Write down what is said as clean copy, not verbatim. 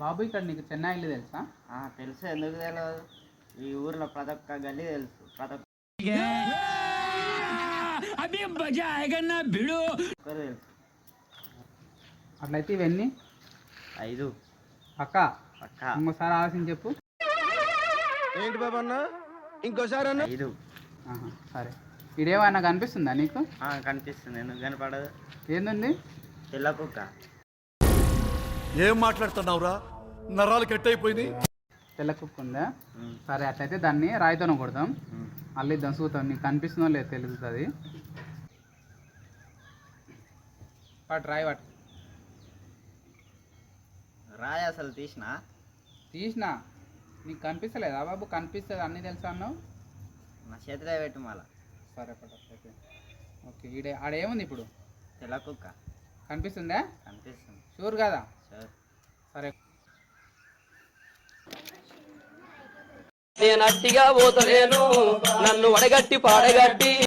బాబు ఇక్కడ నీకు చెన్నై ఇల్లు తెలుసా? తెలుసు, ఎందుకు తెలియదు? ఈ ఊర్లో ప్రతి ఒక్క గల్లీ తెలుసు, ప్రతి ఒక్క తెలుసు. అట్లయితే ఇవన్నీ 5 పక్క పక్క. ఇంకోసారి ఆలోచించి చెప్పు. ఏంటి బాబా అన్న, ఇంకోసారి అన్న. 5. సరే, ఇదేమన్నా కనిపిస్తుందా నీకు? కనిపిస్తుంది, ఎందుకు కనపడదు? ఏందండి? తెల్ల కుక్క. ఏం మాట్లాడుతున్నావురా, నరాలు కట్ అయిపోయింది. తెల్ల కుక్క ఉందా? సరే, అట్లయితే దాన్ని రాయితోనే కొడదాం. మళ్ళీ దాన్ని చూద్దాం, నీకు కనిపిస్తుందో లేదు తెలుస్తుంది. పట్టు రాయి, పట్టు. రాయి అసలు తీసినా నీకు కనిపిస్తలేదా బాబు? కనిపిస్తుంది, అన్నీ తెలుసా అన్నావు. నా చేతిలో పెట్టు మళ్ళా. సరే పట్టు. ఓకే, ఆడేముంది ఇప్పుడు? తెల్ల కుక్క కనిపిస్తుందా? కనిపిస్తుంది. షూర్ కదా? సరే. నేను అట్టిగా పోతలేను, నన్ను వడగట్టి పాడగట్టి